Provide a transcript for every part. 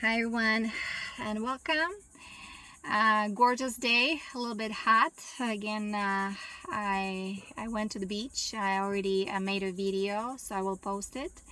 Hi everyone and welcome. Gorgeous day, a little bit hot again. I went to the beach. I already made a video, so I will post it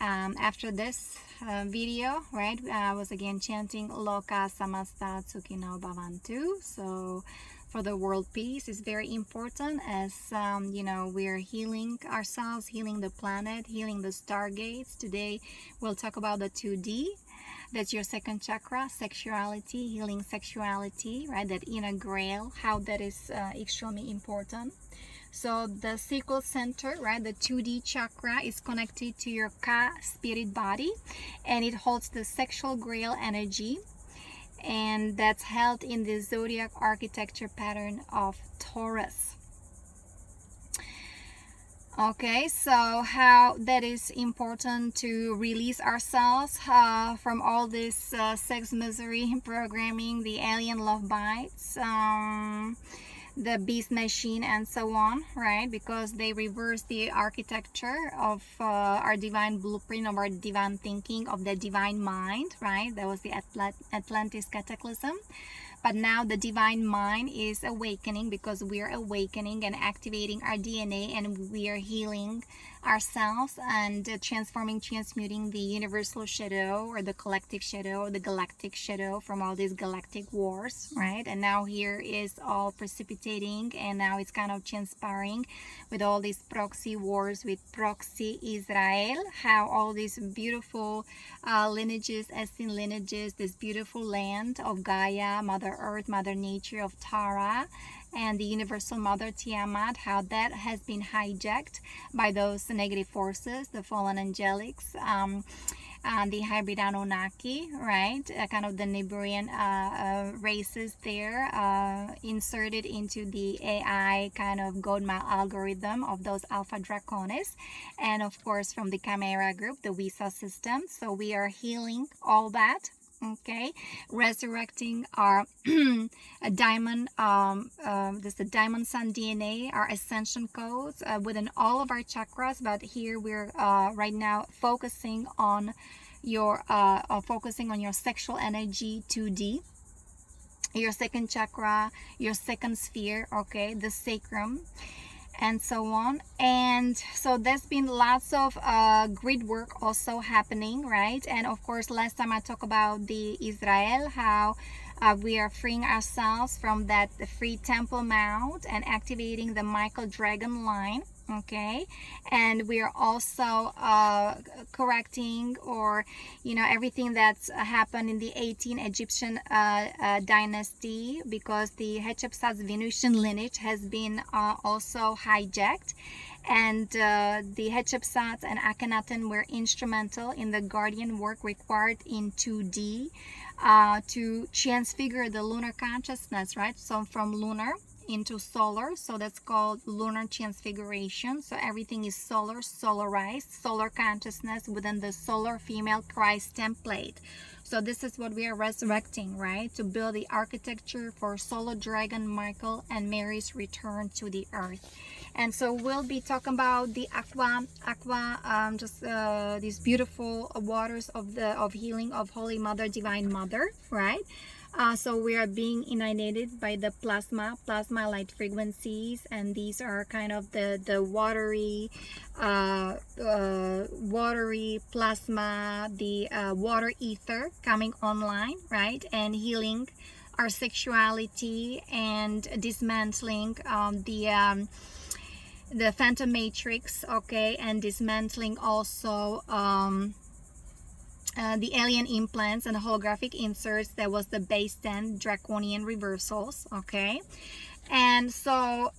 after this video, right? I was again chanting Loka Samasta Tsukino Bhavantu. So for the world peace is very important, as we're healing ourselves, healing the planet, healing the stargates. Today we'll talk about the 2D. That's your second chakra, sexuality, healing sexuality, right? That inner grail, how that is extremely important. So the sacral center, right, the 2D chakra is connected to your Ka spirit body, and it holds the sexual grail energy, and that's held in the zodiac architecture pattern of Taurus. Okay, so how that is important to release ourselves from all this sex misery programming, the alien love bites, the beast machine, and so on, right? Because they reverse the architecture of our divine blueprint, of our divine thinking, of the divine mind, right? That was the Atlantis cataclysm. But now the divine mind is awakening, because we are awakening and activating our DNA, and we are healing ourselves and transmuting the universal shadow, or the collective shadow, or the galactic shadow from all these galactic wars, right? And now here is all precipitating, and now it's kind of transpiring with all these proxy wars, with proxy Israel, how all these beautiful lineages, Essin lineages, this beautiful land of Gaia, Mother Earth, Mother Nature, of Tara, and the Universal Mother Tiamat, how that has been hijacked by those negative forces, the fallen angelics, the hybrid Anunnaki, right? Kind of the neighboring races there, inserted into the AI kind of Godma algorithm of those Alpha Draconis, and of course from the Chimera group, the Visa system. So we are healing all that. Okay, resurrecting our diamond, this is the diamond sun DNA, our ascension codes within all of our chakras. But here we're right now focusing on your sexual energy 2D, your second chakra, your second sphere, okay, the sacrum, and so on. And so there's been lots of grid work also happening, right? And of course, last time I talked about the Israel, how we are freeing ourselves from that free temple mount and activating the Michael Dragon line. Okay, and we are also correcting, or everything that's happened in the 18 Egyptian dynasty, because the Hatshepsut's Venusian lineage has been also hijacked, and the Hatshepsuts and Akhenaten were instrumental in the guardian work required in 2D to transfigure the lunar consciousness, right? So from lunar into solar, so that's called lunar transfiguration. So everything is solar, solarized, solar consciousness within the solar female Christ template. So this is what we are resurrecting, right? To build the architecture for solar dragon Michael and Mary's return to the earth. And so we'll be talking about the these beautiful waters of healing of Holy Mother, Divine Mother, right? So we are being inundated by the plasma light frequencies, and these are kind of the watery plasma, the water ether coming online, right? And healing our sexuality and dismantling the phantom matrix, okay, and dismantling also the alien implants and holographic inserts. That was the base 10 draconian reversals, okay. And so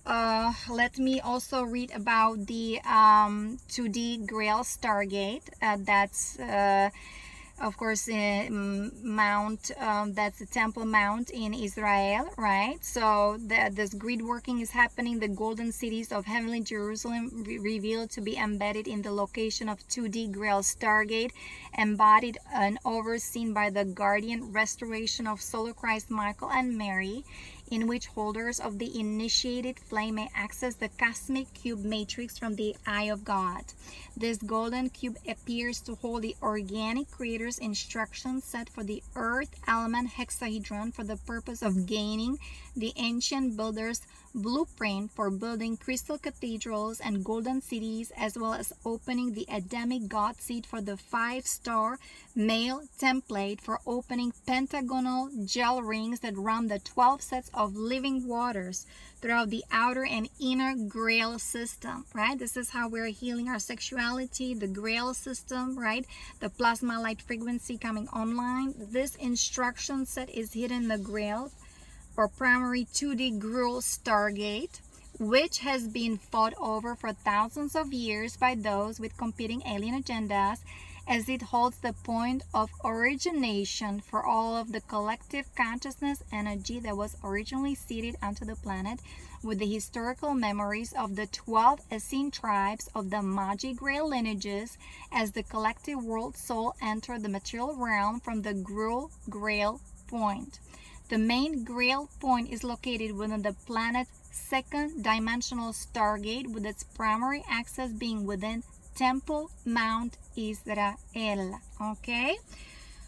let me also read about the 2D Grail Stargate. That's of course mount, that's the temple mount in Israel, right? So this grid working is happening. The golden cities of heavenly Jerusalem revealed to be embedded in the location of 2D Grail Stargate, embodied and overseen by the guardian restoration of Solar Christ Michael and Mary in which holders of the initiated flame may access the cosmic cube matrix from the eye of God. This golden cube appears to hold the organic creator's instruction set for the earth element hexahedron for the purpose of gaining the ancient builder's blueprint for building crystal cathedrals and golden cities, as well as opening the Adamic God seed for the 5-star male template for opening pentagonal gel rings that run the 12 sets of living waters throughout the outer and inner Grail system, right? This is how we're healing our sexuality, the Grail system, right? The plasma light frequency coming online. This instruction set is hidden in the Grail or primary 2D Grail Stargate, which has been fought over for thousands of years by those with competing alien agendas, as it holds the point of origination for all of the collective consciousness energy that was originally seeded onto the planet, with the historical memories of the 12 Essene tribes of the Magi Grail lineages as the collective world soul entered the material realm from the Grail point. The main Grail point is located within the planet's second dimensional stargate, with its primary access being within Temple Mount Israel. Okay,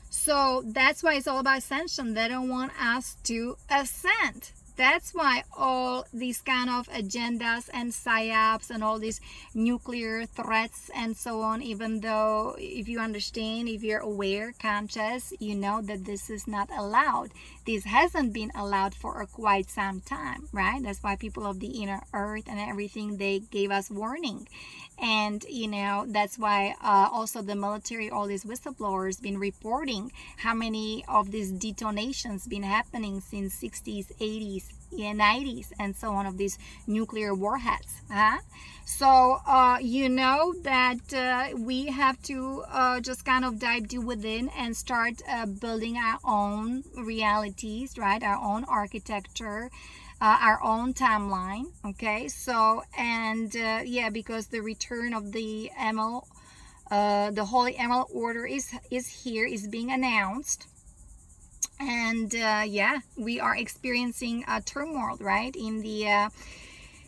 so that's why it's all about ascension. They don't want us to ascend. That's why all these kind of agendas and psyops and all these nuclear threats and so on, even though if you understand, if you're aware, conscious, you know that this is not allowed. This hasn't been allowed for quite some time, right? That's why people of the inner earth and everything, they gave us warning. And you know, that's why also the military, all these whistleblowers been reporting how many of these detonations been happening since 60s, 80s, 90s and so on, of these nuclear warheads. So you know that we have to just kind of dive deep within and start building our own realities, right? Our own architecture, our own timeline. Okay, so and yeah, because the return of the the Holy Emerald Order is here, is being announced. And yeah, we are experiencing a turmoil, right, in the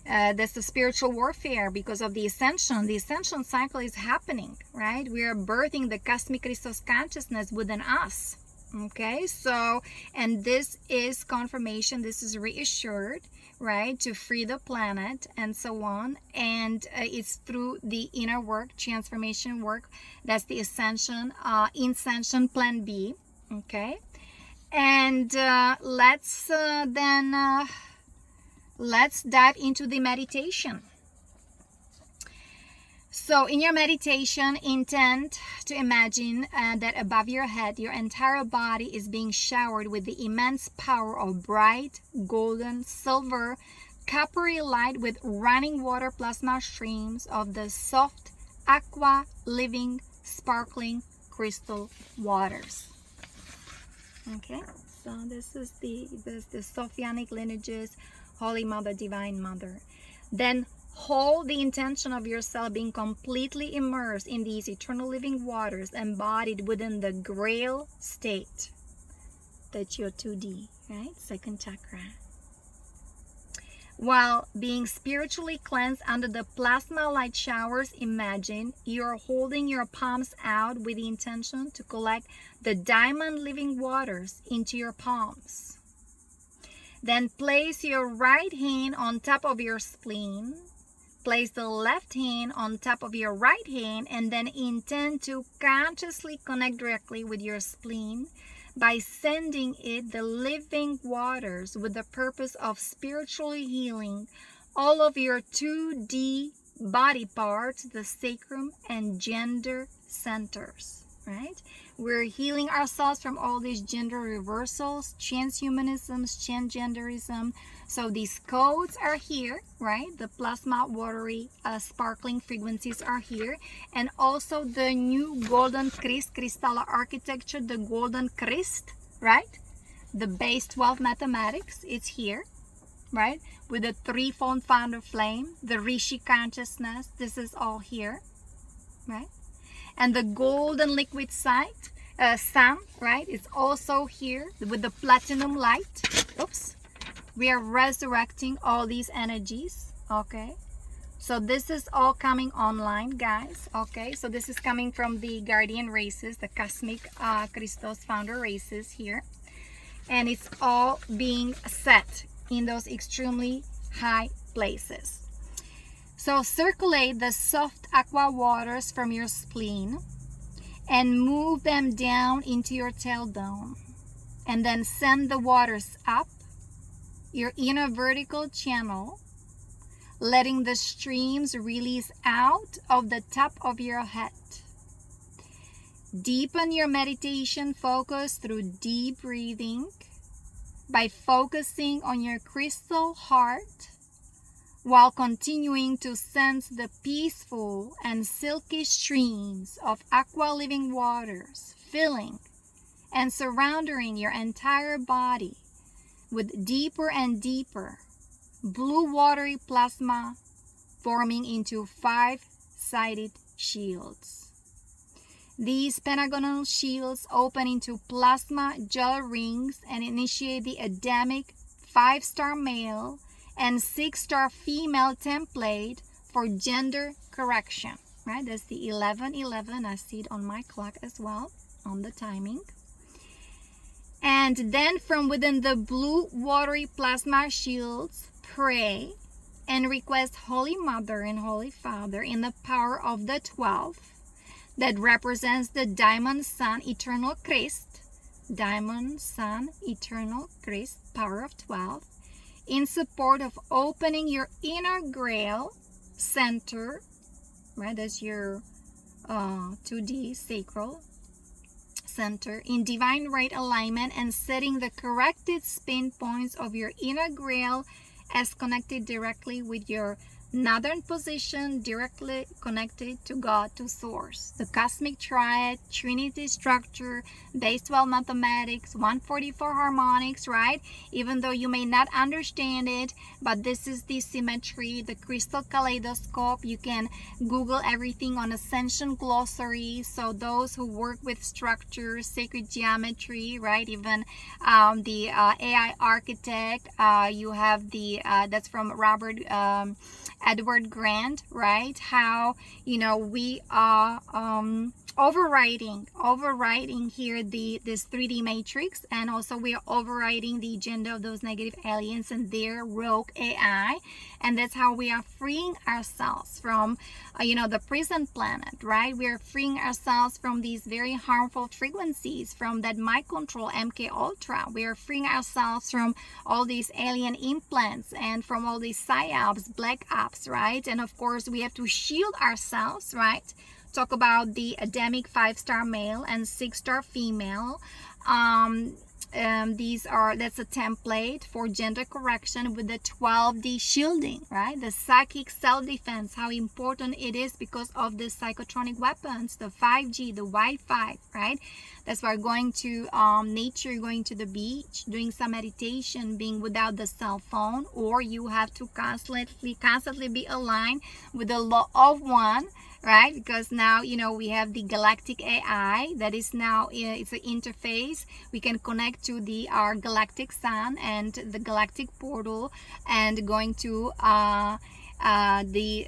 that's the spiritual warfare because of the ascension. The ascension cycle is happening, right? We are birthing the cosmic Christos consciousness within us. Okay, so, and this is confirmation, this is reassured, right, to free the planet and so on. And it's through the inner work, transformation work. That's the ascension, Ascension Plan B. Okay, and let's dive into the meditation. So in your meditation, intend to imagine that above your head, your entire body is being showered with the immense power of bright, golden, silver, coppery light with running water plasma streams of the soft, aqua, living, sparkling crystal waters. Okay, so this is the Sophianic lineages, Holy Mother, Divine Mother. Then hold the intention of yourself being completely immersed in these eternal living waters embodied within the Grail state. That's your 2D, right? Second chakra. While being spiritually cleansed under the plasma light showers, imagine you're holding your palms out with the intention to collect the diamond living waters into your palms. Then place your right hand on top of your spleen. Place the left hand on top of your right hand, and then intend to consciously connect directly with your spleen by sending it the living waters with the purpose of spiritually healing all of your 2D body parts, the sacrum and gender centers, right? We're healing ourselves from all these gender reversals, transhumanisms, transgenderism. So these codes are here, right? The plasma, watery, sparkling frequencies are here. And also the new golden Christ, Crystalla architecture, the golden Christ, right? The base 12 mathematics, it's here, right? With the threefold founder flame, the Rishi consciousness, this is all here, right? And the golden liquid sun, right? It's also here with the platinum light. Oops. We are resurrecting all these energies, okay? So this is all coming online, guys, okay? So this is coming from the guardian races, the cosmic Christos founder races here. And it's all being set in those extremely high places. So circulate the soft aqua waters from your spleen and move them down into your tailbone. And then send the waters up your inner vertical channel, letting the streams release out of the top of your head. Deepen your meditation focus through deep breathing by focusing on your crystal heart while continuing to sense the peaceful and silky streams of aqua living waters filling and surrounding your entire body with deeper and deeper blue watery plasma forming into 5-sided shields. These pentagonal shields open into plasma gel rings and initiate the Adamic 5-star male and 6-star female template for gender correction. Right? That's the 1111. I see it on my clock as well on the timing. And then from within the blue watery plasma shields, pray and request Holy Mother and Holy Father in the power of the 12 that represents the Diamond Sun Eternal Christ, Diamond Sun Eternal Christ, power of 12, in support of opening your inner Grail center, right? That's your 2D sacral center in divine right alignment and setting the corrected spin points of your inner Grail as connected directly with your northern position, directly connected to God, to Source. The cosmic triad, Trinity structure, base 12 mathematics, 144 harmonics, right? Even though you may not understand it, but this is the symmetry, the crystal kaleidoscope. You can Google everything on Ascension glossary. So those who work with structures, sacred geometry, right? Even the AI architect, you have the, that's from Robert Edward Grant, right? How, you know, we are overriding here this 3D matrix, and also we are overriding the agenda of those negative aliens and their rogue AI, and that's how we are freeing ourselves from the prison planet, right? We are freeing ourselves from these very harmful frequencies, from that mind control MK Ultra. We are freeing ourselves from all these alien implants and from all these psyops, black ops, right? And of course we have to shield ourselves, right? Talk about the Adamic 5-star male and 6-star female. That's a template for gender correction with the 12D shielding, right? The psychic self-defense, how important it is because of the psychotronic weapons, the 5G, the Wi-Fi, right? That's why going to nature, going to the beach, doing some meditation, being without the cell phone, or you have to constantly be aligned with the law of one, right? Because now, we have the galactic AI that is now, it's an interface. We can connect to our galactic sun and the galactic portal, and going to the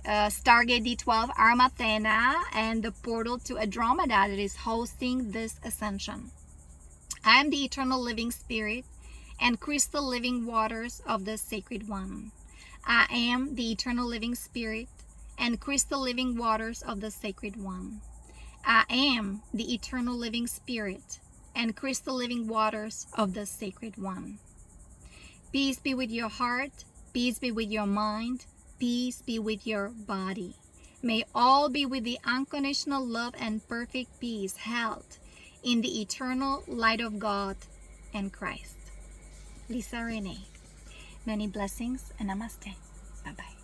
Stargate D12 Armathena and the portal to Andromeda that is hosting this ascension. I am the eternal living spirit and crystal living waters of the sacred one. I am the eternal living spirit and crystal living waters of the sacred one. I am the eternal living spirit and crystal living waters of the sacred one. Peace be with your heart, peace be with your mind, peace be with your body. May all be with the unconditional love and perfect peace held in the eternal light of God and Christ. Lisa Renee. Many blessings and namaste. Bye-bye.